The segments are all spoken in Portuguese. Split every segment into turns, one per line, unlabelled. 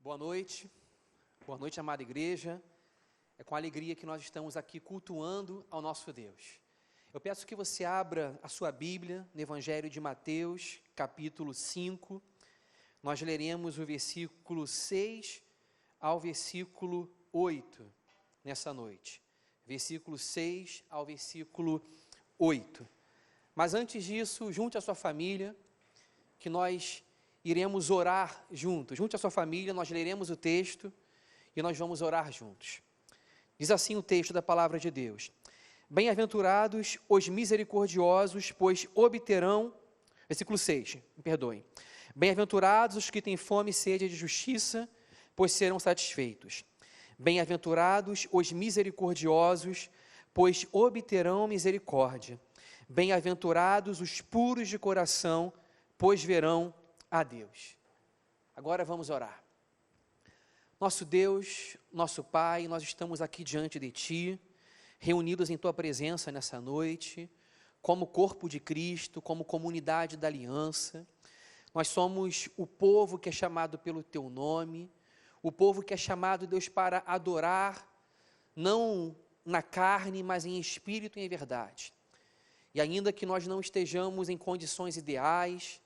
Boa noite, amada igreja. É com alegria que nós estamos aqui cultuando ao nosso Deus. Eu peço que você abra a sua Bíblia no Evangelho de Mateus, capítulo 5. Nós leremos o versículo 6 ao versículo 8 nessa noite. Versículo 6 ao versículo 8. Mas antes disso, junte a sua família, que nós iremos orar juntos. Junte a sua família, nós leremos o texto e nós vamos orar juntos. Diz assim o texto da palavra de Deus: Bem-aventurados os misericordiosos, pois obterão, versículo 6, me perdoem. Bem-aventurados os que têm fome e sede de justiça, pois serão satisfeitos. Bem-aventurados os misericordiosos, pois obterão misericórdia. Bem-aventurados os puros de coração, pois verão a Deus. Agora vamos orar. Nosso Deus, nosso Pai, nós estamos aqui diante de Ti, reunidos em Tua presença nessa noite, como corpo de Cristo, como comunidade da aliança. Nós somos o povo que é chamado pelo Teu nome, o povo que é chamado, Deus, para adorar, não na carne, mas em espírito e em verdade. E ainda que nós não estejamos em condições ideais,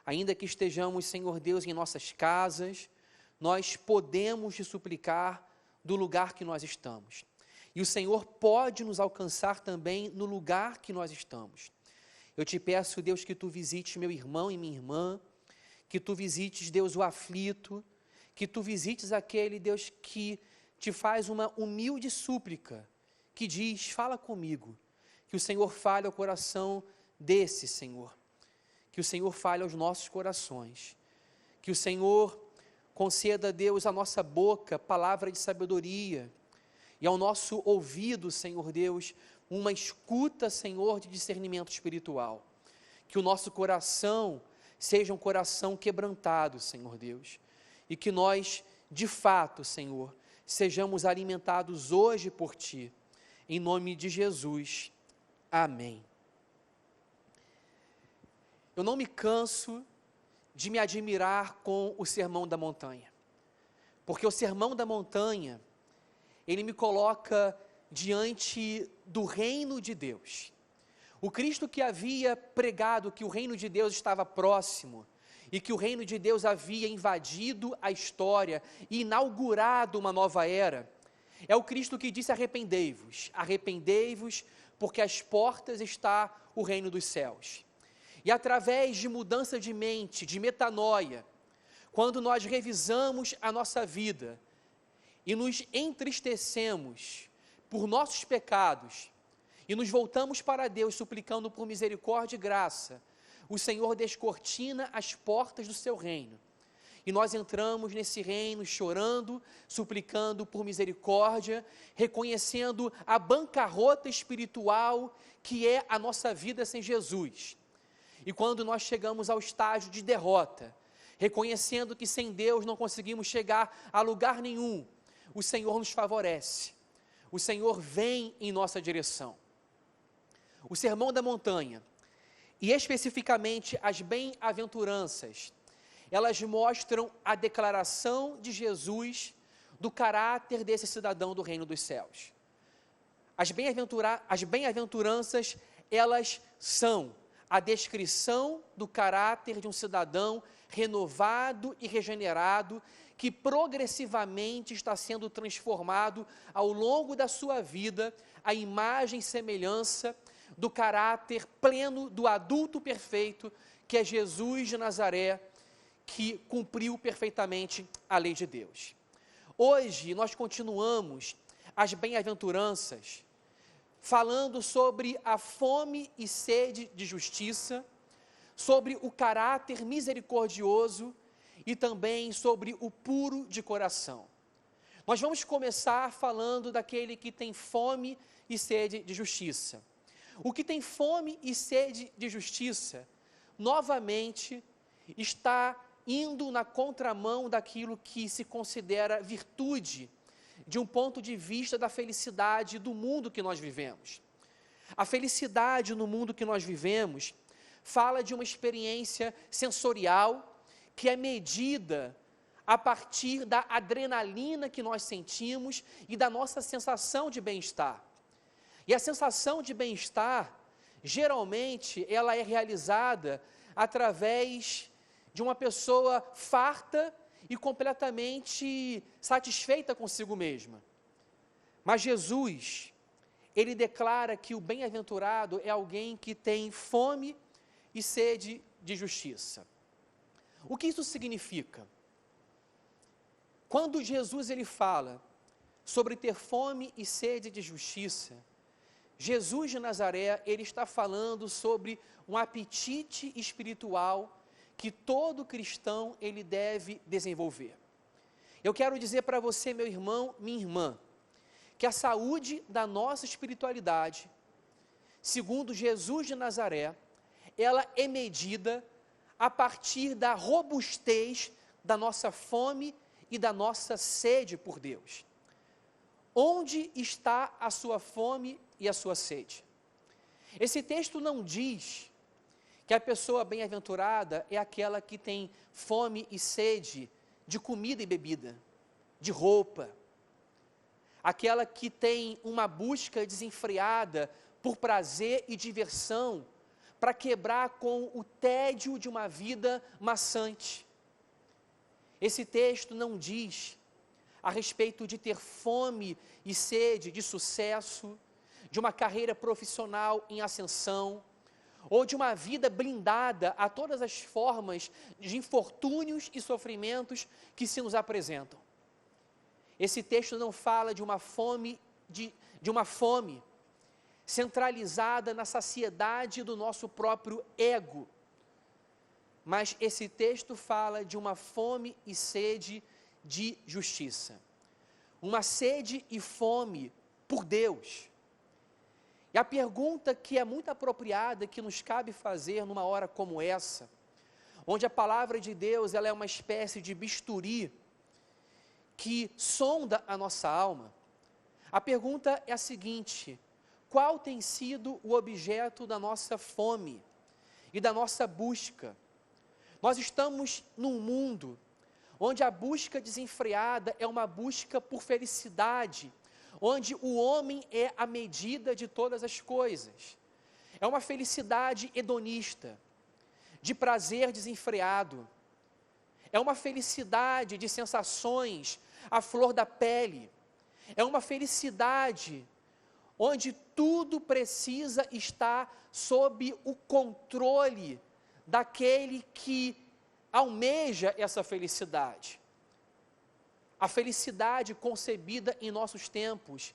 ainda que estejamos, Senhor Deus, em nossas casas, nós podemos te suplicar do lugar que nós estamos. E o Senhor pode nos alcançar também no lugar que nós estamos. Eu te peço, Deus, que Tu visites meu irmão e minha irmã, que Tu visites, Deus, o aflito, que Tu visites aquele, Deus, que te faz uma humilde súplica, que diz: fala comigo, que o Senhor fale ao coração desse, Senhor. Que o Senhor fale aos nossos corações, que o Senhor conceda, Deus, à nossa boca palavra de sabedoria, e ao nosso ouvido, Senhor Deus, uma escuta, Senhor, de discernimento espiritual. Que o nosso coração seja um coração quebrantado, Senhor Deus, e que nós, de fato, Senhor, sejamos alimentados hoje por Ti, em nome de Jesus. Amém. Eu não me canso de me admirar com o Sermão da Montanha, porque o Sermão da Montanha, ele me coloca diante do reino de Deus. O Cristo que havia pregado que o reino de Deus estava próximo, e que o reino de Deus havia invadido a história e inaugurado uma nova era, é o Cristo que disse: arrependei-vos, arrependei-vos, porque às portas está o reino dos céus. E através de mudança de mente, de metanoia, quando nós revisamos a nossa vida e nos entristecemos por nossos pecados e nos voltamos para Deus suplicando por misericórdia e graça, o Senhor descortina as portas do seu reino. E nós entramos nesse reino chorando, suplicando por misericórdia, reconhecendo a bancarrota espiritual que é a nossa vida sem Jesus. E quando nós chegamos ao estágio de derrota, reconhecendo que sem Deus não conseguimos chegar a lugar nenhum, o Senhor nos favorece, o Senhor vem em nossa direção. O Sermão da Montanha, e especificamente as bem-aventuranças, elas mostram a declaração de Jesus do caráter desse cidadão do reino dos céus. As bem-aventuranças, elas são a descrição do caráter de um cidadão renovado e regenerado, que progressivamente está sendo transformado ao longo da sua vida, à imagem e semelhança do caráter pleno do adulto perfeito, que é Jesus de Nazaré, que cumpriu perfeitamente a lei de Deus. Hoje nós continuamos as bem-aventuranças, falando sobre a fome e sede de justiça, sobre o caráter misericordioso e também sobre o puro de coração. Nós vamos começar falando daquele que tem fome e sede de justiça. O que tem fome e sede de justiça, novamente, está indo na contramão daquilo que se considera virtude, de um ponto de vista da felicidade do mundo que nós vivemos. A felicidade no mundo que nós vivemos fala de uma experiência sensorial que é medida a partir da adrenalina que nós sentimos e da nossa sensação de bem-estar. E a sensação de bem-estar, geralmente, ela é realizada através de uma pessoa farta e completamente satisfeita consigo mesma. Mas Jesus, ele declara que o bem-aventurado é alguém que tem fome e sede de justiça. O que isso significa? Quando Jesus ele fala sobre ter fome e sede de justiça, Jesus de Nazaré, ele está falando sobre um apetite espiritual que todo cristão ele deve desenvolver. Eu quero dizer para você, meu irmão, minha irmã, que a saúde da nossa espiritualidade, segundo Jesus de Nazaré, ela é medida a partir da robustez da nossa fome e da nossa sede por Deus. Onde está a sua fome e a sua sede? Esse texto não diz que a pessoa bem-aventurada é aquela que tem fome e sede de comida e bebida, de roupa, aquela que tem uma busca desenfreada por prazer e diversão, para quebrar com o tédio de uma vida maçante. Esse texto não diz a respeito de ter fome e sede de sucesso, de uma carreira profissional em ascensão, ou de uma vida blindada a todas as formas de infortúnios e sofrimentos que se nos apresentam. Esse texto não fala de uma fome, de uma fome centralizada na saciedade do nosso próprio ego, mas esse texto fala de uma fome e sede de justiça, uma sede e fome por Deus. E a pergunta que é muito apropriada, que nos cabe fazer numa hora como essa, onde a palavra de Deus ela é uma espécie de bisturi que sonda a nossa alma, a pergunta é a seguinte: qual tem sido o objeto da nossa fome e da nossa busca? Nós estamos num mundo onde a busca desenfreada é uma busca por felicidade, onde o homem é a medida de todas as coisas. É uma felicidade hedonista, de prazer desenfreado. É uma felicidade de sensações à flor da pele. É uma felicidade onde tudo precisa estar sob o controle daquele que almeja essa felicidade. A felicidade concebida em nossos tempos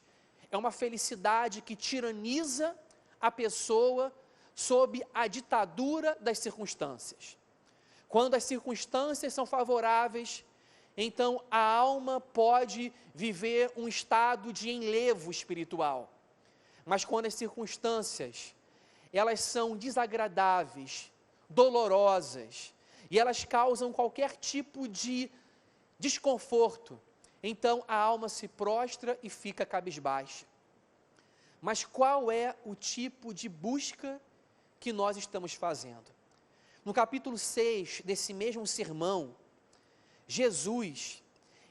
é uma felicidade que tiraniza a pessoa sob a ditadura das circunstâncias. Quando as circunstâncias são favoráveis, então a alma pode viver um estado de enlevo espiritual. Mas quando as circunstâncias, elas são desagradáveis, dolorosas, e elas causam qualquer tipo de desconforto, então a alma se prostra e fica cabisbaixa. Mas qual é o tipo de busca que nós estamos fazendo? No capítulo 6 desse mesmo sermão, Jesus,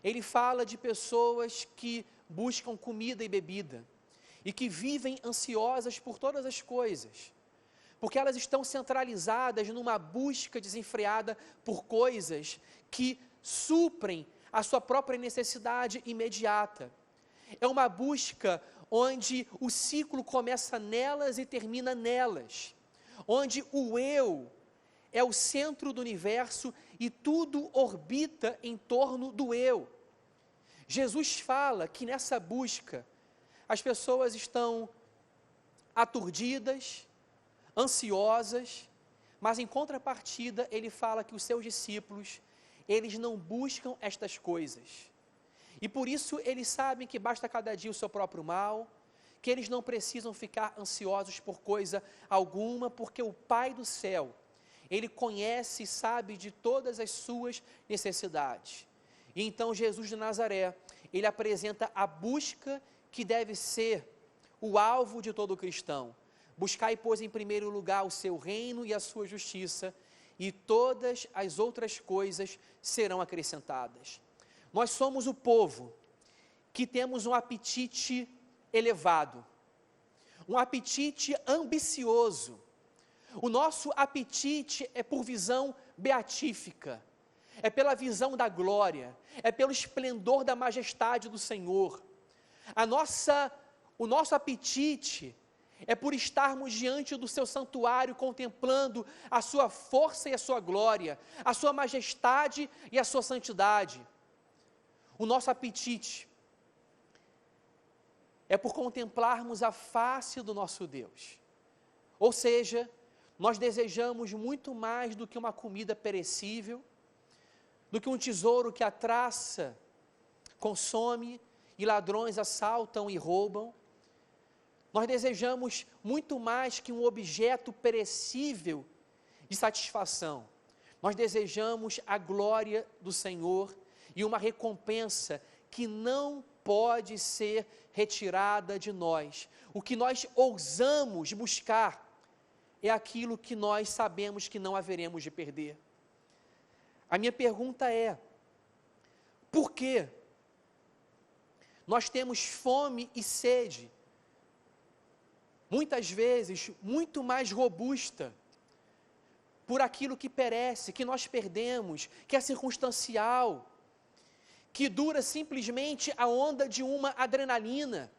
ele fala de pessoas que buscam comida e bebida, e que vivem ansiosas por todas as coisas, porque elas estão centralizadas numa busca desenfreada por coisas que suprem a sua própria necessidade imediata. É uma busca onde o ciclo começa nelas e termina nelas, onde o eu é o centro do universo e tudo orbita em torno do eu. Jesus fala que nessa busca as pessoas estão aturdidas, ansiosas, mas em contrapartida ele fala que os seus discípulos, eles não buscam estas coisas. E por isso eles sabem que basta cada dia o seu próprio mal, que eles não precisam ficar ansiosos por coisa alguma, porque o Pai do céu, ele conhece e sabe de todas as suas necessidades. E então Jesus de Nazaré, ele apresenta a busca que deve ser o alvo de todo cristão. Buscai, pois, em primeiro lugar o seu reino e a sua justiça, e todas as outras coisas serão acrescentadas. Nós somos o povo que temos um apetite elevado, um apetite ambicioso. O nosso apetite é por visão beatífica, é pela visão da glória, é pelo esplendor da majestade do Senhor. O nosso apetite é por estarmos diante do seu santuário, contemplando a sua força e a sua glória, a sua majestade e a sua santidade. O nosso apetite é por contemplarmos a face do nosso Deus. Ou seja, nós desejamos muito mais do que uma comida perecível, do que um tesouro que a traça consome e ladrões assaltam e roubam. Nós desejamos muito mais que um objeto perecível de satisfação. Nós desejamos a glória do Senhor e uma recompensa que não pode ser retirada de nós. O que nós ousamos buscar é aquilo que nós sabemos que não haveremos de perder. A minha pergunta é: por que nós temos fome e sede, muitas vezes muito mais robusta, por aquilo que perece, que nós perdemos, que é circunstancial, que dura simplesmente a onda de uma adrenalina?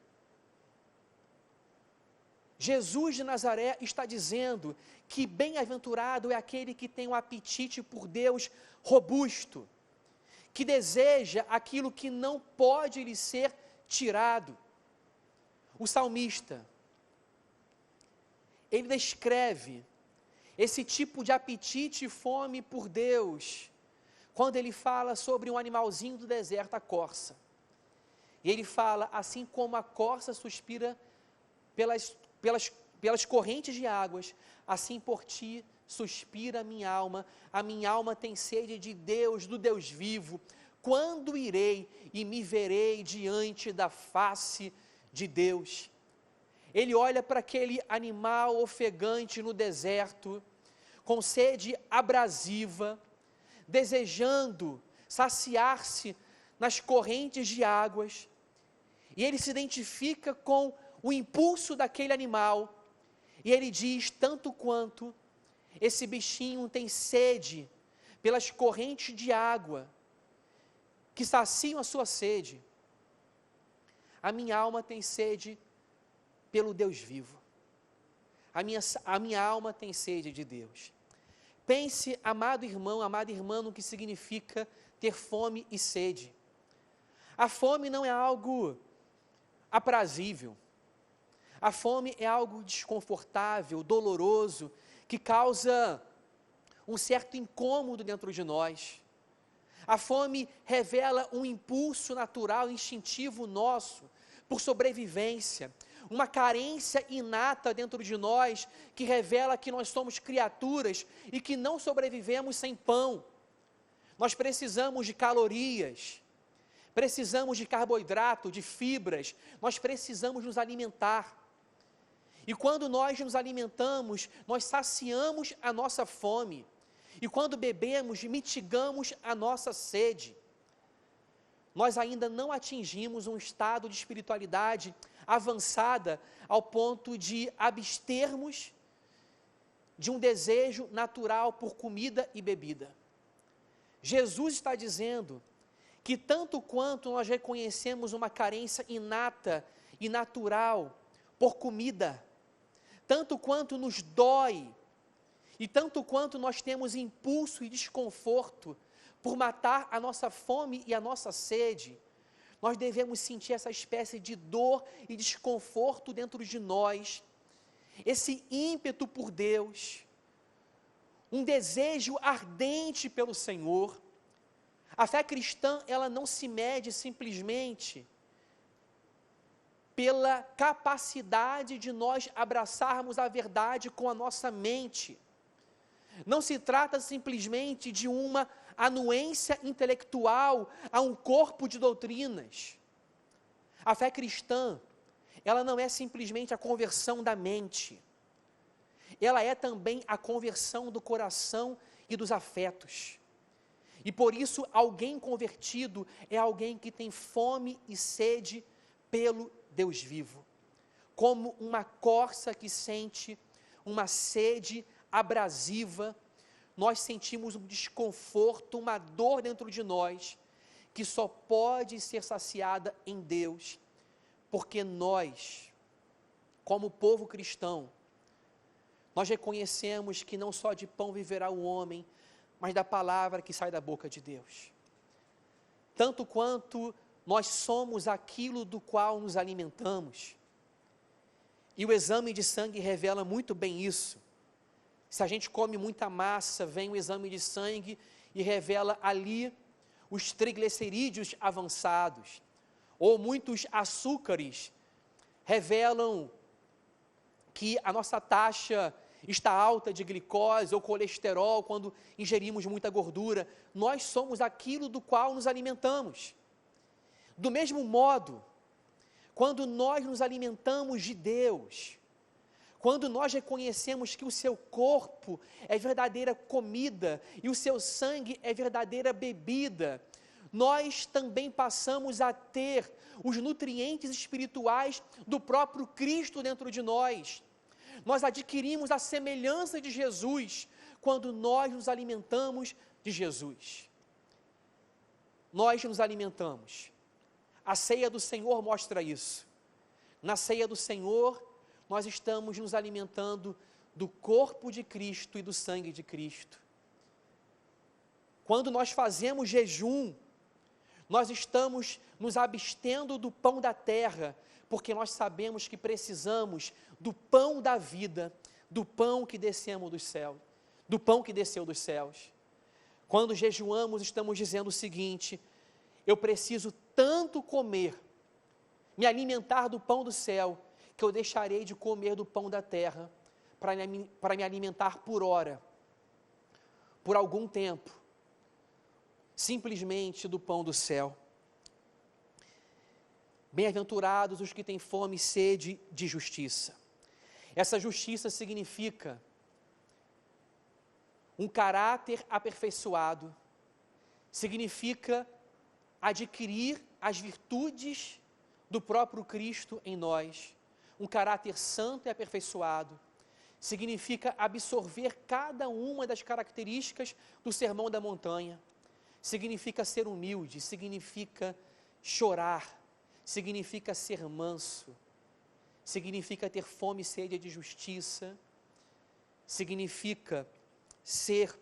Jesus de Nazaré está dizendo que bem-aventurado é aquele que tem um apetite por Deus robusto, que deseja aquilo que não pode lhe ser tirado. O salmista, ele descreve esse tipo de apetite e fome por Deus, quando ele fala sobre um animalzinho do deserto, a corça. E ele fala, assim como a corça suspira pelas correntes de águas, assim por ti suspira a minha alma tem sede de Deus, do Deus vivo. Quando irei e me verei diante da face de Deus? Ele olha para aquele animal ofegante no deserto, com sede abrasiva, desejando saciar-se nas correntes de águas, e ele se identifica com o impulso daquele animal, e ele diz: tanto quanto esse bichinho tem sede pelas correntes de água que saciam a sua sede, a minha alma tem sede pelo Deus vivo. A minha alma tem sede de Deus. Pense, amado irmão, amada irmã, no que significa ter fome e sede. A fome não é algo aprazível. A fome é algo desconfortável, doloroso, que causa um certo incômodo dentro de nós. A fome revela um impulso natural, instintivo nosso, por sobrevivência, uma carência inata dentro de nós, que revela que nós somos criaturas e que não sobrevivemos sem pão. Nós precisamos de calorias, precisamos de carboidrato, de fibras, nós precisamos nos alimentar. E quando nós nos alimentamos, nós saciamos a nossa fome. E quando bebemos, mitigamos a nossa sede. Nós ainda não atingimos um estado de espiritualidade avançada ao ponto de abstermos de um desejo natural por comida e bebida. Jesus está dizendo que tanto quanto nós reconhecemos uma carência inata e natural por comida, tanto quanto nos dói, e tanto quanto nós temos impulso e desconforto por matar a nossa fome e a nossa sede, nós devemos sentir essa espécie de dor e desconforto dentro de nós, esse ímpeto por Deus, um desejo ardente pelo Senhor. A fé cristã, ela não se mede simplesmente pela capacidade de nós abraçarmos a verdade com a nossa mente. Não se trata simplesmente de uma anuência intelectual a um corpo de doutrinas. A fé cristã, ela não é simplesmente a conversão da mente. Ela é também a conversão do coração e dos afetos. E por isso, alguém convertido é alguém que tem fome e sede pelo Deus vivo. Como uma corça que sente uma sede abrasiva, nós sentimos um desconforto, uma dor dentro de nós, que só pode ser saciada em Deus, porque nós, como povo cristão, nós reconhecemos que não só de pão viverá o homem, mas da palavra que sai da boca de Deus. Tanto quanto nós somos aquilo do qual nos alimentamos. E o exame de sangue revela muito bem isso. Se a gente come muita massa, vem o exame de sangue e revela ali os triglicerídeos avançados, ou muitos açúcares revelam que a nossa taxa está alta de glicose ou colesterol quando ingerimos muita gordura. Nós somos aquilo do qual nos alimentamos. Do mesmo modo, quando nós nos alimentamos de Deus, quando nós reconhecemos que o seu corpo é verdadeira comida e o seu sangue é verdadeira bebida, nós também passamos a ter os nutrientes espirituais do próprio Cristo dentro de nós. Nós adquirimos a semelhança de Jesus quando nós nos alimentamos de Jesus. Nós nos alimentamos. A ceia do Senhor mostra isso. Na ceia do Senhor, nós estamos nos alimentando do corpo de Cristo e do sangue de Cristo. Quando nós fazemos jejum, nós estamos nos abstendo do pão da terra, porque nós sabemos que precisamos do pão da vida, do pão que descemos dos céus, do pão que desceu dos céus. Quando jejuamos, estamos dizendo o seguinte: eu preciso tanto comer, me alimentar do pão do céu, que eu deixarei de comer do pão da terra, para me alimentar por hora, por algum tempo, simplesmente do pão do céu. Bem-aventurados os que têm fome e sede de justiça. Essa justiça significa um caráter aperfeiçoado, significa adquirir as virtudes do próprio Cristo em nós, um caráter santo e aperfeiçoado, significa absorver cada uma das características do Sermão da Montanha, significa ser humilde, significa chorar, significa ser manso, significa ter fome e sede de justiça, significa ser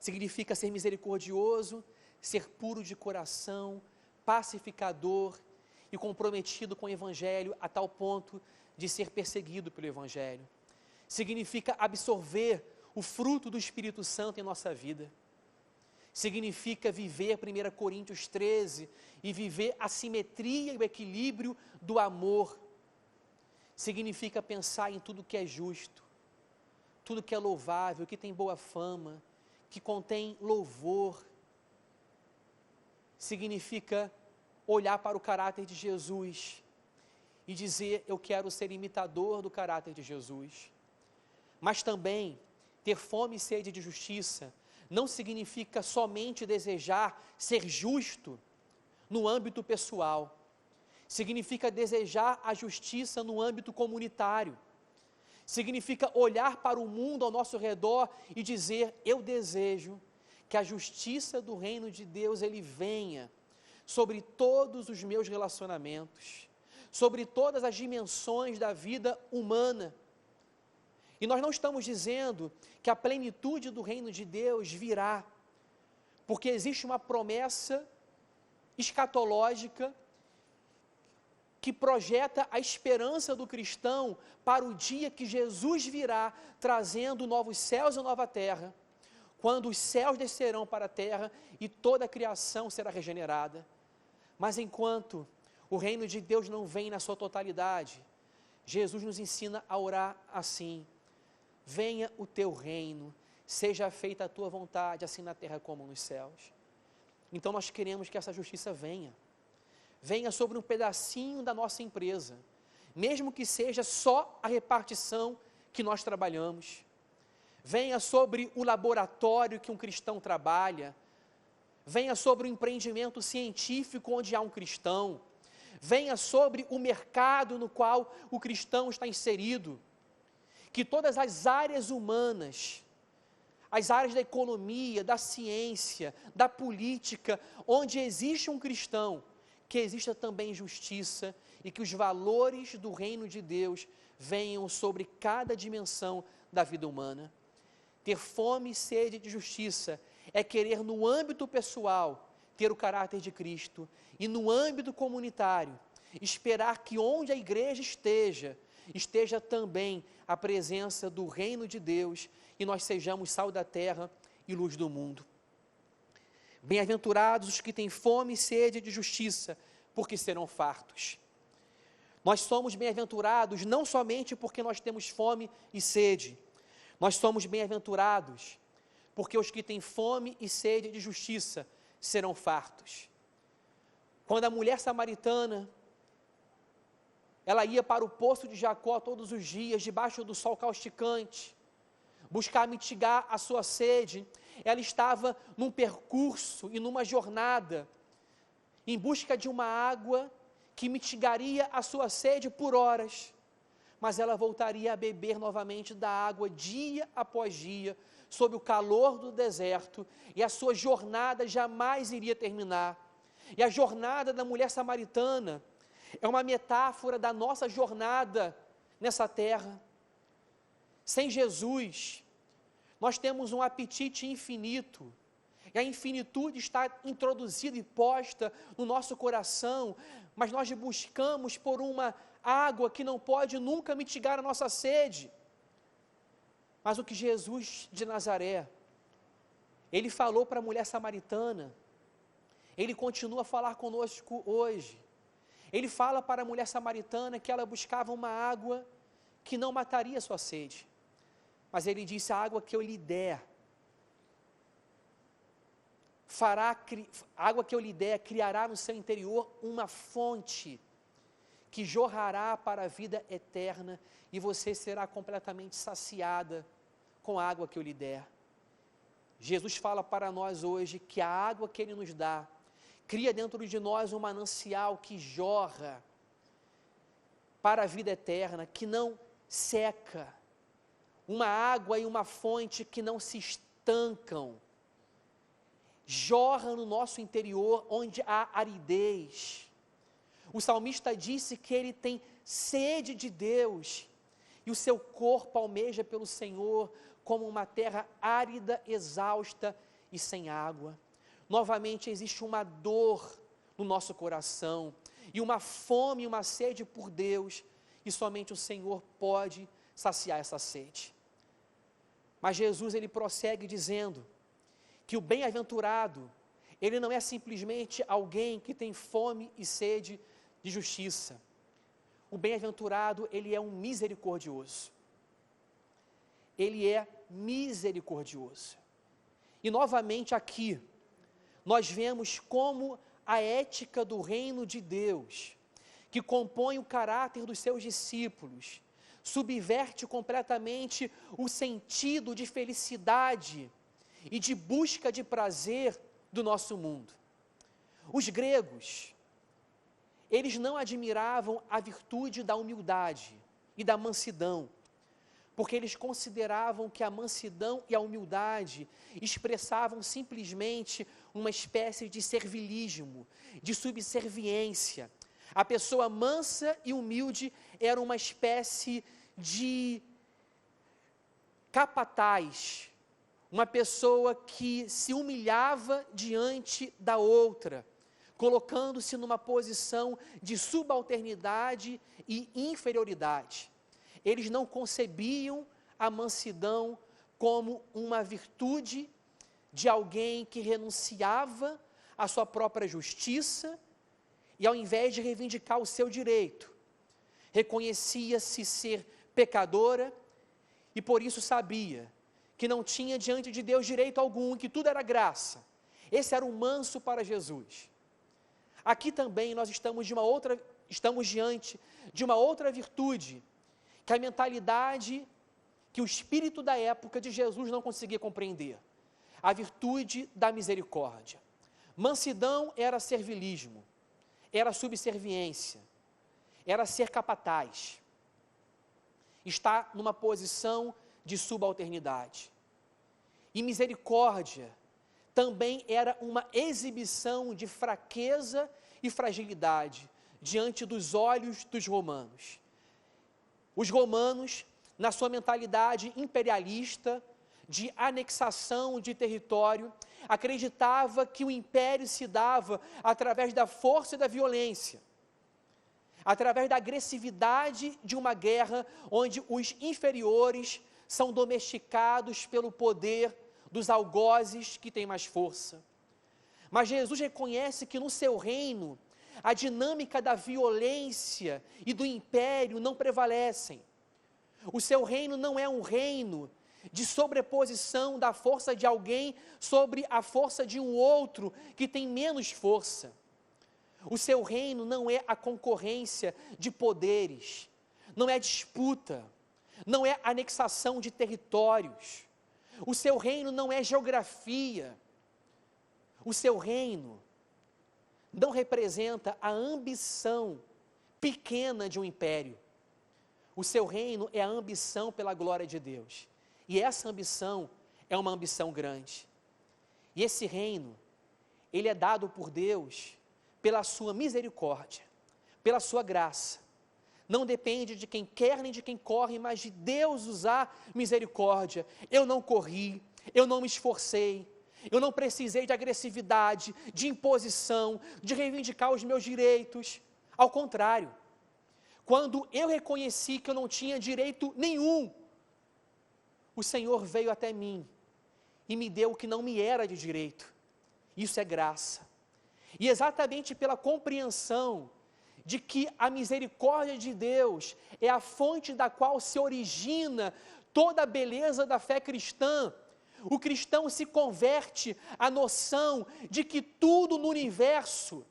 significa ser misericordioso, ser puro de coração, pacificador e comprometido com o Evangelho a tal ponto de ser perseguido pelo Evangelho. Significa absorver o fruto do Espírito Santo em nossa vida. Significa viver 1 Coríntios 13 e viver a simetria e o equilíbrio do amor. Significa pensar em tudo que é justo, tudo que é louvável, que tem boa fama, que contém louvor. Significa olhar para o caráter de Jesus e dizer: eu quero ser imitador do caráter de Jesus. Mas também ter fome e sede de justiça não significa somente desejar ser justo no âmbito pessoal. Significa desejar a justiça no âmbito comunitário. Significa olhar para o mundo ao nosso redor e dizer: eu desejo que a justiça do reino de Deus ele venha sobre todos os meus relacionamentos, sobre todas as dimensões da vida humana. E nós não estamos dizendo que a plenitude do reino de Deus virá, porque existe uma promessa escatológica que projeta a esperança do cristão para o dia que Jesus virá, trazendo novos céus e nova terra, quando os céus descerão para a terra e toda a criação será regenerada. Mas enquanto o reino de Deus não vem na sua totalidade, Jesus nos ensina a orar assim: venha o teu reino, seja feita a tua vontade, assim na terra como nos céus. Então nós queremos que essa justiça venha sobre um pedacinho da nossa empresa, mesmo que seja só a repartição que nós trabalhamos. venha sobre o laboratório que um cristão trabalha, venha sobre o empreendimento científico onde há um cristão, venha sobre o mercado no qual o cristão está inserido, que todas as áreas humanas, as áreas da economia, da ciência, da política, onde existe um cristão, que exista também justiça e que os valores do reino de Deus venham sobre cada dimensão da vida humana. Ter fome e sede de justiça é querer no âmbito pessoal ter o caráter de Cristo e no âmbito comunitário esperar que onde a igreja esteja também a presença do reino de Deus e nós sejamos sal da terra e luz do mundo. Bem-aventurados os que têm fome e sede de justiça, porque serão fartos. Nós somos bem-aventurados não somente porque nós temos fome e sede, nós somos bem-aventurados porque os que têm fome e sede de justiça serão fartos. Quando a mulher samaritana, ela ia para o poço de Jacó todos os dias, debaixo do sol causticante, buscar mitigar a sua sede, ela estava num percurso e numa jornada, em busca de uma água que mitigaria a sua sede por horas, mas ela voltaria a beber novamente da água dia após dia, sob o calor do deserto, e a sua jornada jamais iria terminar. E a jornada da mulher samaritana é uma metáfora da nossa jornada nessa terra. Sem Jesus, nós temos um apetite infinito, e a infinitude está introduzida e posta no nosso coração, mas nós buscamos por uma água que não pode nunca mitigar a nossa sede. Mas o que Jesus de Nazaré, ele falou para a mulher samaritana, ele continua a falar conosco hoje. Ele fala para a mulher samaritana que ela buscava uma água que não mataria a sua sede, mas ele disse: a água que eu lhe der, a água que eu lhe der criará no seu interior uma fonte que jorrará para a vida eterna, e você será completamente saciada com a água que eu lhe der. Jesus fala para nós hoje que a água que ele nos dá cria dentro de nós um manancial que jorra para a vida eterna, que não seca, uma água e uma fonte que não se estancam, jorra no nosso interior onde há aridez. O salmista disse que ele tem sede de Deus, e o seu corpo almeja pelo Senhor como uma terra árida, exausta e sem água. Novamente existe uma dor no nosso coração, e uma fome e uma sede por Deus, e somente o Senhor pode saciar essa sede. Mas Jesus, ele prossegue dizendo que o bem-aventurado, ele não é simplesmente alguém que tem fome e sede de justiça. O bem-aventurado, ele é um misericordioso. Ele é misericordioso. E novamente aqui, nós vemos como a ética do reino de Deus, que compõe o caráter dos seus discípulos, subverte completamente o sentido de felicidade e de busca de prazer do nosso mundo. Os gregos, eles não admiravam a virtude da humildade e da mansidão, porque eles consideravam que a mansidão e a humildade expressavam simplesmente uma espécie de servilismo, de subserviência. A pessoa mansa e humilde era uma espécie de capataz, uma pessoa que se humilhava diante da outra, colocando-se numa posição de subalternidade e inferioridade. Eles não concebiam a mansidão como uma virtude de alguém que renunciava à sua própria justiça e, ao invés de reivindicar o seu direito, reconhecia-se ser pecadora e por isso sabia que não tinha diante de Deus direito algum, que tudo era graça. Esse era o manso para Jesus. Aqui também nós estamos diante de uma outra virtude, que a mentalidade que o espírito da época de Jesus não conseguia compreender: a virtude da misericórdia. Mansidão era servilismo, era subserviência, era ser capataz, estar numa posição de subalternidade. E misericórdia também era uma exibição de fraqueza e fragilidade diante dos olhos dos romanos. Os romanos, na sua mentalidade imperialista, de anexação de território, acreditava que o império se dava através da força e da violência, através da agressividade de uma guerra onde os inferiores são domesticados pelo poder dos algozes que têm mais força. Mas Jesus reconhece que no seu reino, a dinâmica da violência e do império não prevalecem. O seu reino não é um reino de sobreposição da força de alguém sobre a força de um outro que tem menos força. O seu reino não é a concorrência de poderes, não é disputa, não é anexação de territórios. O seu reino não é geografia. O seu reino não representa a ambição pequena de um império. O seu reino é a ambição pela glória de Deus. E essa ambição é uma ambição grande. E esse reino, ele é dado por Deus pela sua misericórdia, pela sua graça. Não depende de quem quer nem de quem corre, mas de Deus usar misericórdia. Eu não corri, eu não me esforcei, eu não precisei de agressividade, de imposição, de reivindicar os meus direitos. Ao contrário, quando eu reconheci que eu não tinha direito nenhum, o Senhor veio até mim e me deu o que não me era de direito. Isso é graça. E exatamente pela compreensão de que a misericórdia de Deus é a fonte da qual se origina toda a beleza da fé cristã, o cristão se converte à noção de que tudo no universo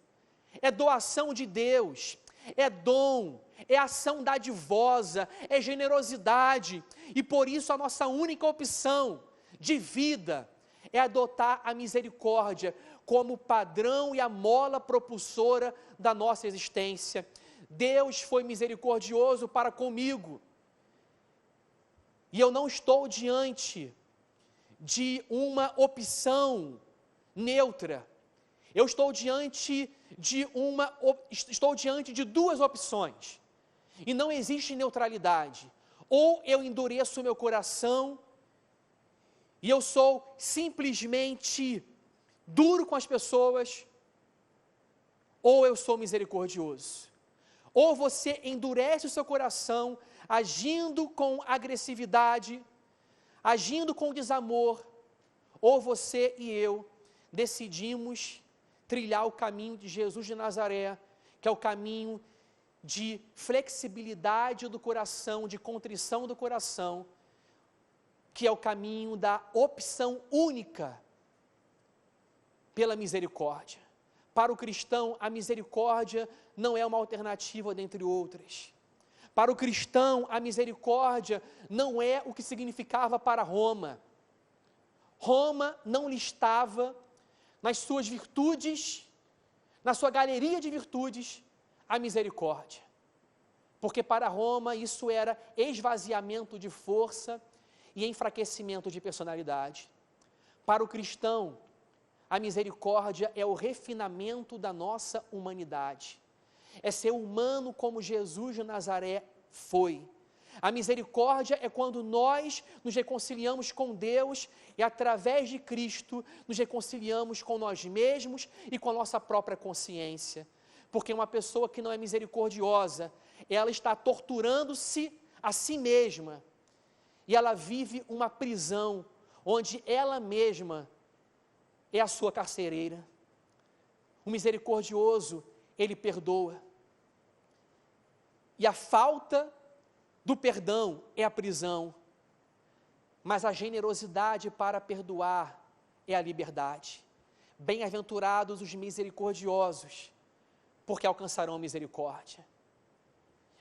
é doação de Deus, é dom, é ação dadivosa, é generosidade, e por isso a nossa única opção de vida é adotar a misericórdia como padrão e a mola propulsora da nossa existência. Deus foi misericordioso para comigo, e eu não estou diante de uma opção neutra. Eu estou diante de duas opções, e não existe neutralidade. Ou eu endureço o meu coração, e eu sou simplesmente duro com as pessoas, ou eu sou misericordioso. Ou você endurece o seu coração, agindo com agressividade, agindo com desamor, ou você e eu decidimos trilhar o caminho de Jesus de Nazaré, que é o caminho de flexibilidade do coração, de contrição do coração, que é o caminho da opção única pela misericórdia. Para o cristão, a misericórdia não é uma alternativa dentre outras. Para o cristão, a misericórdia não é o que significava para Roma. Roma não listava nas suas virtudes, na sua galeria de virtudes, a misericórdia. Porque para Roma isso era esvaziamento de força e enfraquecimento de personalidade. Para o cristão, a misericórdia é o refinamento da nossa humanidade. É ser humano como Jesus de Nazaré foi. A misericórdia é quando nós nos reconciliamos com Deus e através de Cristo nos reconciliamos com nós mesmos e com a nossa própria consciência. Porque uma pessoa que não é misericordiosa, ela está torturando-se a si mesma e ela vive uma prisão onde ela mesma é a sua carcereira. O misericordioso, ele perdoa. E a falta do perdão é a prisão, mas a generosidade para perdoar é a liberdade. Bem-aventurados os misericordiosos, porque alcançarão misericórdia.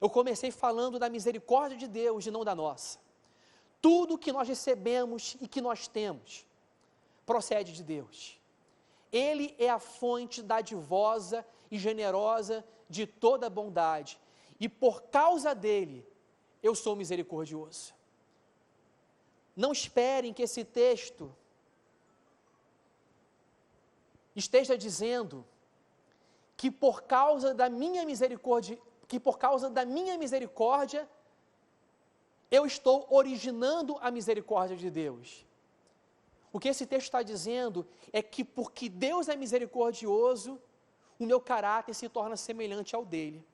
Eu comecei falando da misericórdia de Deus e não da nossa. tudo que nós recebemos e que nós temos procede de Deus. Ele é a fonte dadivosa e generosa de toda bondade, e por causa dele, eu sou misericordioso. Não esperem que esse texto esteja dizendo que por causa da minha misericórdia, eu estou originando a misericórdia de Deus. O que esse texto está dizendo é que porque Deus é misericordioso, o meu caráter se torna semelhante ao dele.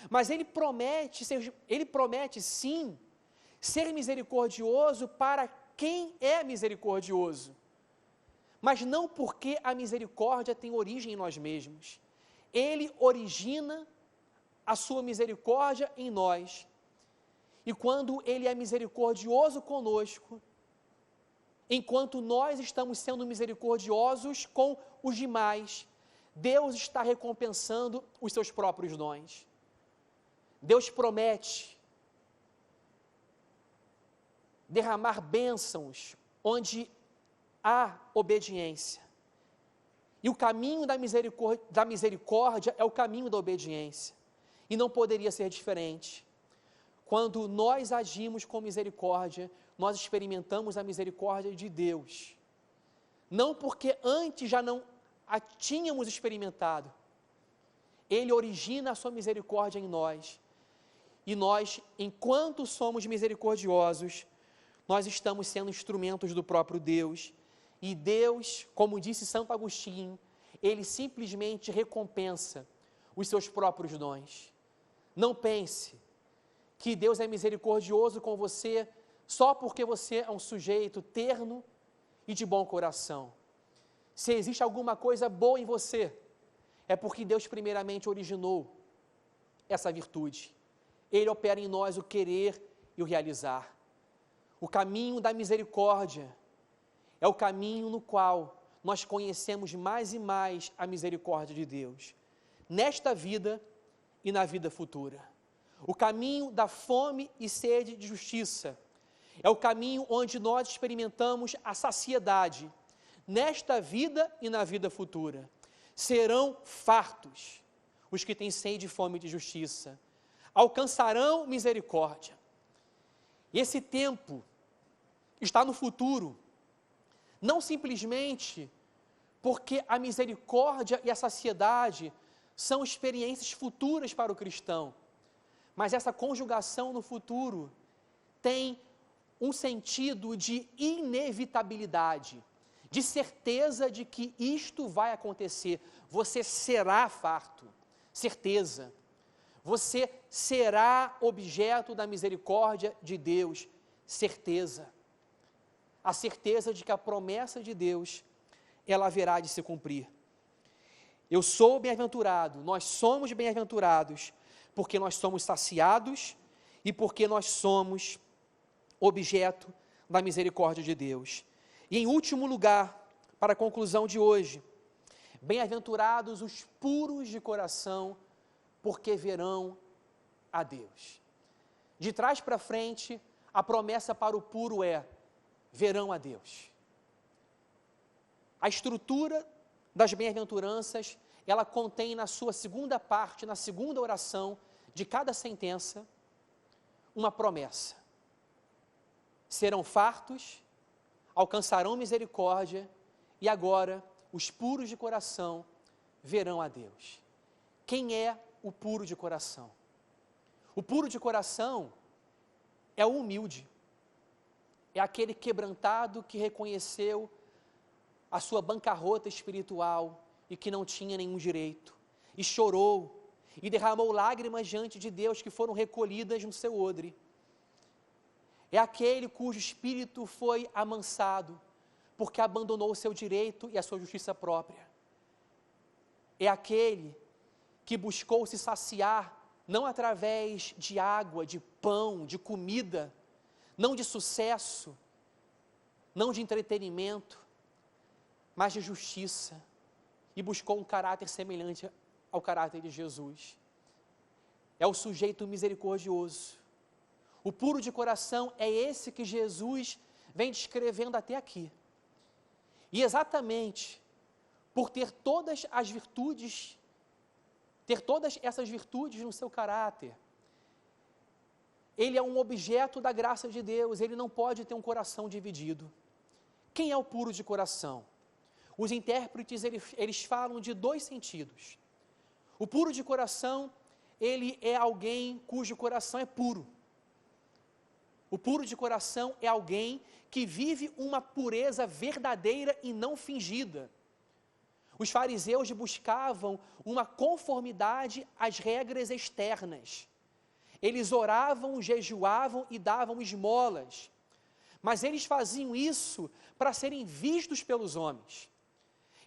Mas ele promete sim ser misericordioso para quem é misericordioso. Mas não porque a misericórdia tem origem em nós mesmos. Ele origina a sua misericórdia em nós. E quando ele é misericordioso conosco, enquanto nós estamos sendo misericordiosos com os demais, Deus está recompensando os seus próprios dons. Deus promete derramar bênçãos onde há obediência. E o caminho da misericórdia é o caminho da obediência. E não poderia ser diferente. Quando nós agimos com misericórdia, nós experimentamos a misericórdia de Deus. Não porque antes já não a tínhamos experimentado. Ele origina a sua misericórdia em nós. E nós, enquanto somos misericordiosos, nós estamos sendo instrumentos do próprio Deus. E Deus, como disse Santo Agostinho, ele simplesmente recompensa os seus próprios dons. Não pense que Deus é misericordioso com você só porque você é um sujeito terno e de bom coração. Se existe alguma coisa boa em você, é porque Deus primeiramente originou essa virtude. Ele opera em nós o querer e o realizar. O caminho da misericórdia é o caminho no qual nós conhecemos mais e mais a misericórdia de Deus, nesta vida e na vida futura. O caminho da fome e sede de justiça é o caminho onde nós experimentamos a saciedade, nesta vida e na vida futura. Serão fartos os que têm sede e fome de justiça, alcançarão misericórdia. Esse tempo está no futuro, não simplesmente porque a misericórdia e a saciedade são experiências futuras para o cristão, mas essa conjugação no futuro tem um sentido de inevitabilidade, de certeza de que isto vai acontecer. Você será farto, certeza. Você será objeto da misericórdia de Deus, certeza. A certeza de que a promessa de Deus, ela haverá de se cumprir. Eu sou bem-aventurado, nós somos bem-aventurados, porque nós somos saciados e porque nós somos objeto da misericórdia de Deus. E em último lugar, para a conclusão de hoje, bem-aventurados os puros de coração, porque verão a Deus. De trás para frente, a promessa para o puro é: verão a Deus. A estrutura das bem-aventuranças, ela contém na sua segunda parte, na segunda oração de cada sentença, uma promessa. Serão fartos, alcançarão misericórdia, e agora os puros de coração verão a Deus. Quem é o puro de coração? O puro de coração é o humilde, é aquele quebrantado que reconheceu a sua bancarrota espiritual e que não tinha nenhum direito, e chorou, e derramou lágrimas diante de Deus que foram recolhidas no seu odre. É aquele cujo espírito foi amansado, porque abandonou o seu direito e a sua justiça própria. É aquele que buscou se saciar, não através de água, de pão, de comida, não de sucesso, não de entretenimento, mas de justiça, e buscou um caráter semelhante ao caráter de Jesus. É o sujeito misericordioso, O puro de coração é esse que Jesus vem descrevendo até aqui. E exatamente por ter todas as virtudes, ter todas essas virtudes no seu caráter, ele é um objeto da graça de Deus, ele não pode ter um coração dividido. Quem é o puro de coração? Os intérpretes, eles falam de dois sentidos. O puro de coração, ele é alguém cujo coração é puro. O puro de coração é alguém que vive uma pureza verdadeira e não fingida. Os fariseus buscavam uma conformidade às regras externas. Eles oravam, jejuavam e davam esmolas. Mas eles faziam isso para serem vistos pelos homens.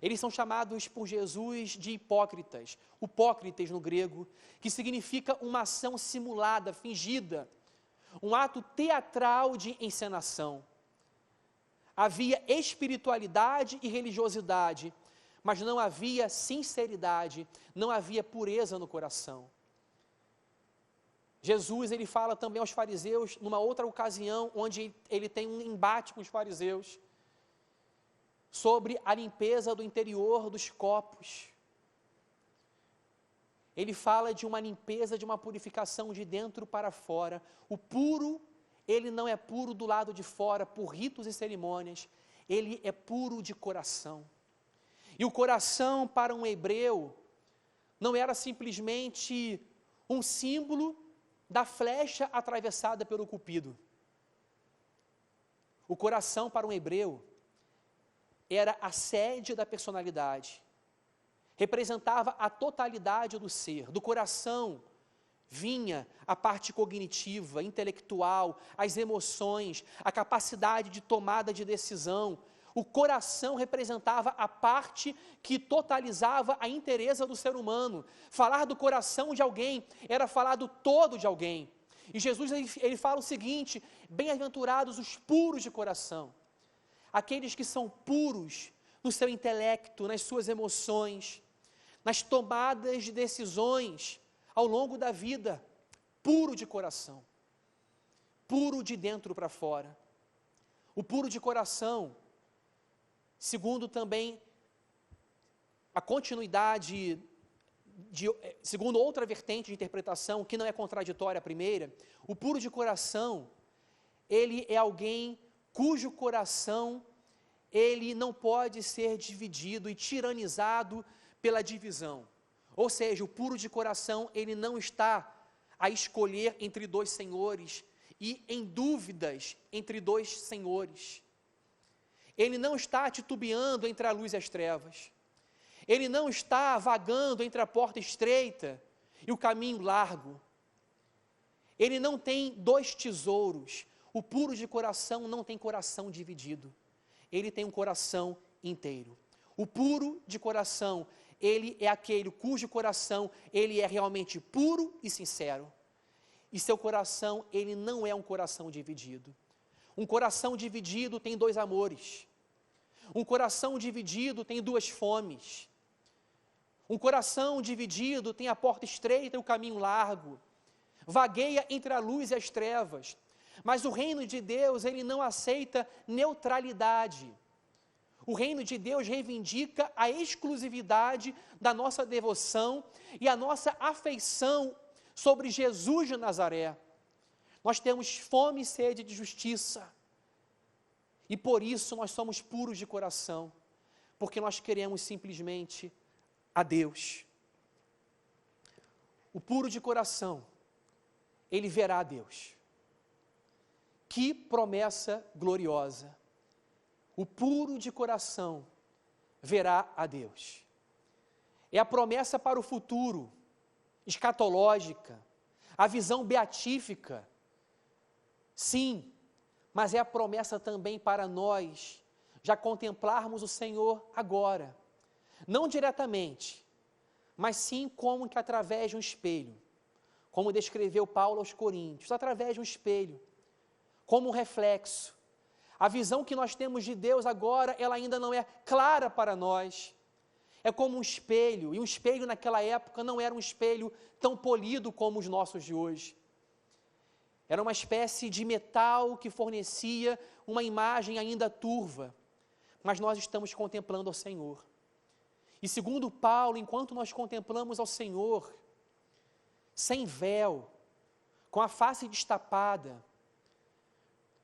Eles são chamados por Jesus de hipócritas, hipócritas no grego, que significa uma ação simulada, fingida, um ato teatral de encenação. Havia espiritualidade e religiosidade, mas não havia sinceridade, não havia pureza no coração. Jesus, ele fala também aos fariseus, numa outra ocasião, onde ele tem um embate com os fariseus, sobre a limpeza do interior dos copos. Ele fala de uma limpeza, de uma purificação de dentro para fora. O puro, ele não é puro do lado de fora, por ritos e cerimônias, ele é puro de coração. E o coração, para um hebreu, não era simplesmente um símbolo da flecha atravessada pelo cupido. O coração, para um hebreu, era a sede da personalidade, representava a totalidade do ser, do coração vinha a parte cognitiva, intelectual, as emoções, a capacidade de tomada de decisão. O coração representava a parte que totalizava a inteireza do ser humano. Falar do coração de alguém era falar do todo de alguém. E Jesus ele fala o seguinte: bem-aventurados os puros de coração, aqueles que são puros no seu intelecto, nas suas emoções, nas tomadas de decisões ao longo da vida, puro de coração, puro de dentro para fora. O puro de coração, segundo também a continuidade, segundo outra vertente de interpretação, que não é contraditória à primeira, o puro de coração, ele é alguém cujo coração, ele não pode ser dividido e tiranizado pela divisão. Ou seja, o puro de coração, ele não está a escolher entre dois senhores e em dúvidas entre dois senhores. Ele não está titubeando entre a luz e as trevas. Ele não está vagando entre a porta estreita e o caminho largo. Ele não tem dois tesouros. O puro de coração não tem coração dividido. Ele tem um coração inteiro. O puro de coração, ele é aquele cujo coração, ele é realmente puro e sincero. E seu coração, ele não é um coração dividido. Um coração dividido tem dois amores. Um coração dividido tem duas fomes. Um coração dividido tem a porta estreita e o caminho largo. Vagueia entre a luz e as trevas. Mas o reino de Deus, ele não aceita neutralidade. O reino de Deus reivindica a exclusividade da nossa devoção e a nossa afeição sobre Jesus de Nazaré. Nós temos fome e sede de justiça. E por isso nós somos puros de coração, porque nós queremos simplesmente a Deus. O puro de coração, ele verá a Deus. Que promessa gloriosa! O puro de coração verá a Deus. É a promessa para o futuro, escatológica, a visão beatífica. Sim, mas é a promessa também para nós já contemplarmos o Senhor agora. Não diretamente, mas sim como que através de um espelho. Como descreveu Paulo aos Coríntios, através de um espelho. Como um reflexo. A visão que nós temos de Deus agora, ela ainda não é clara para nós. É como um espelho, e um espelho naquela época não era um espelho tão polido como os nossos de hoje. Era uma espécie de metal que fornecia uma imagem ainda turva. Mas nós estamos contemplando ao Senhor. E segundo Paulo, enquanto nós contemplamos ao Senhor, sem véu, com a face destapada,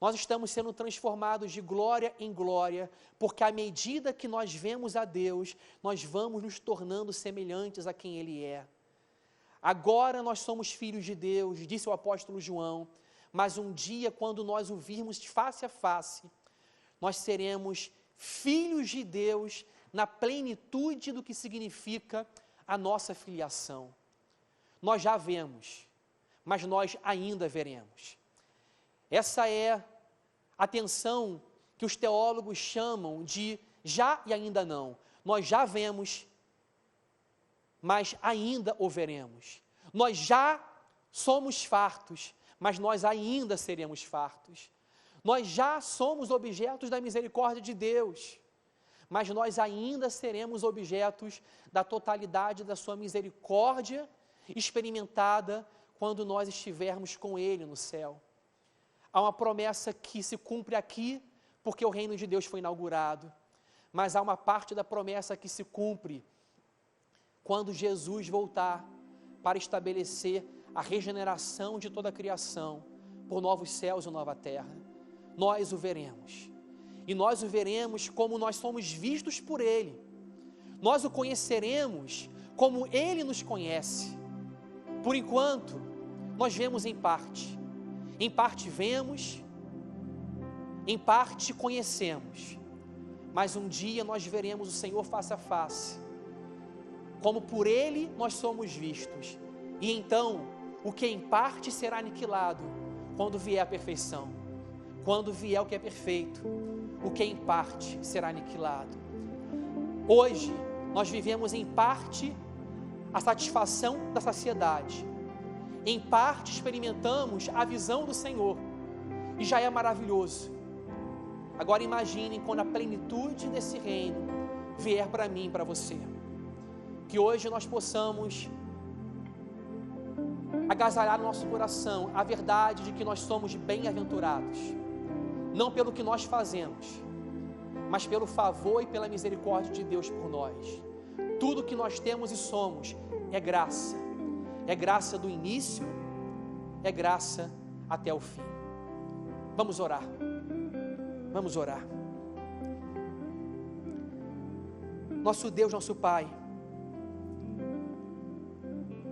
nós estamos sendo transformados de glória em glória, porque à medida que nós vemos a Deus, nós vamos nos tornando semelhantes a quem Ele é. Agora nós somos filhos de Deus, disse o apóstolo João, mas um dia, quando nós o virmos face a face, nós seremos filhos de Deus na plenitude do que significa a nossa filiação. Nós já vemos, mas nós ainda veremos. Essa é a tensão que os teólogos chamam de já e ainda não. Nós já vemos, mas ainda o veremos. Nós já somos fartos, mas nós ainda seremos fartos. Nós já somos objetos da misericórdia de Deus, mas nós ainda seremos objetos da totalidade da sua misericórdia experimentada quando nós estivermos com Ele no céu. Há uma promessa que se cumpre aqui, porque o reino de Deus foi inaugurado, mas há uma parte da promessa que se cumpre quando Jesus voltar para estabelecer a regeneração de toda a criação, por novos céus e nova terra. Nós o veremos, e nós o veremos como nós somos vistos por Ele. Nós o conheceremos como Ele nos conhece. Por enquanto, nós vemos em parte vemos, em parte conhecemos, mas um dia nós veremos o Senhor face a face, como por Ele nós somos vistos, e então o que em parte será aniquilado, quando vier a perfeição, quando vier o que é perfeito, o que em parte será aniquilado. Hoje nós vivemos em parte a satisfação da saciedade, em parte experimentamos a visão do Senhor, e já é maravilhoso. Agora imaginem quando a plenitude desse reino vier para mim e para você, que hoje nós possamos agasalhar no nosso coração a verdade de que nós somos bem-aventurados, não pelo que nós fazemos, mas pelo favor e pela misericórdia de Deus por nós. Tudo que nós temos e somos é graça do início, é graça até o fim. Vamos orar. Nosso Deus, nosso Pai,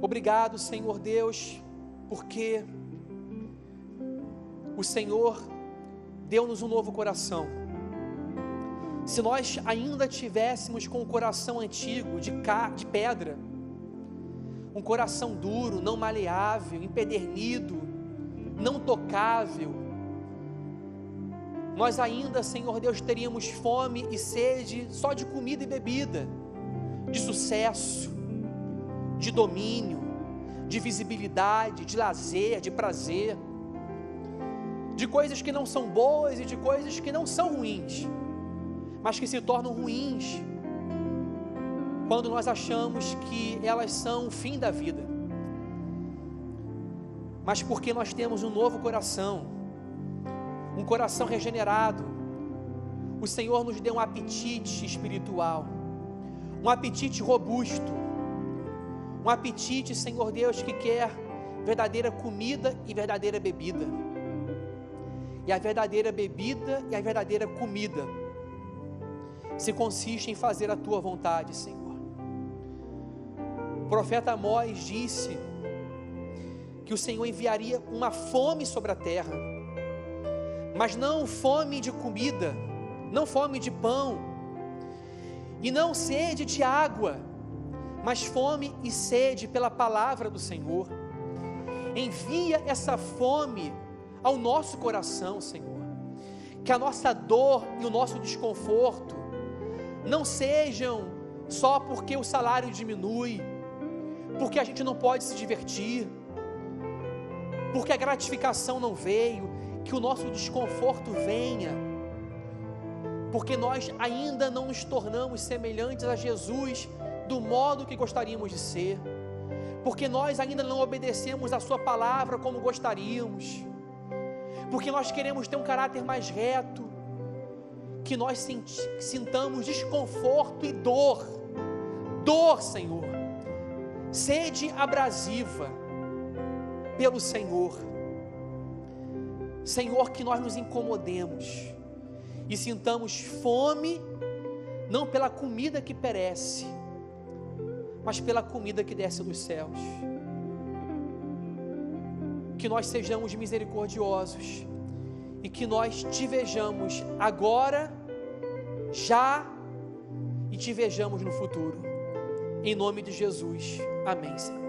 obrigado, Senhor Deus, porque o Senhor deu-nos um novo coração. Se nós ainda tivéssemos com o coração antigo, de pedra, um coração duro, não maleável, empedernido, não tocável, nós ainda, Senhor Deus, teríamos fome e sede só de comida e bebida, de sucesso, de domínio, de visibilidade, de lazer, de prazer, de coisas que não são boas e de coisas que não são ruins, mas que se tornam ruins quando nós achamos que elas são o fim da vida. Mas porque nós temos um novo coração, um coração regenerado, o Senhor nos deu um apetite espiritual, um apetite robusto, um apetite, Senhor Deus, que quer verdadeira comida e verdadeira bebida. E a verdadeira bebida e a verdadeira comida se consiste em fazer a Tua vontade, Senhor. O profeta Amós disse que o Senhor enviaria uma fome sobre a terra, mas não fome de comida, não fome de pão, e não sede de água, mas fome e sede pela palavra do Senhor. Envia essa fome ao nosso coração, Senhor, que a nossa dor e o nosso desconforto não sejam só porque o salário diminui, porque a gente não pode se divertir, porque a gratificação não veio, que o nosso desconforto venha, porque nós ainda não nos tornamos semelhantes a Jesus do modo que gostaríamos de ser, porque nós ainda não obedecemos a sua palavra como gostaríamos, porque nós queremos ter um caráter mais reto, que nós sintamos desconforto e dor, Senhor, sede abrasiva pelo Senhor, que nós nos incomodemos e sintamos fome, não pela comida que perece, mas pela comida que desce dos céus. Que nós sejamos misericordiosos e que nós te vejamos agora, já, e te vejamos no futuro. Em nome de Jesus, amém, Senhor.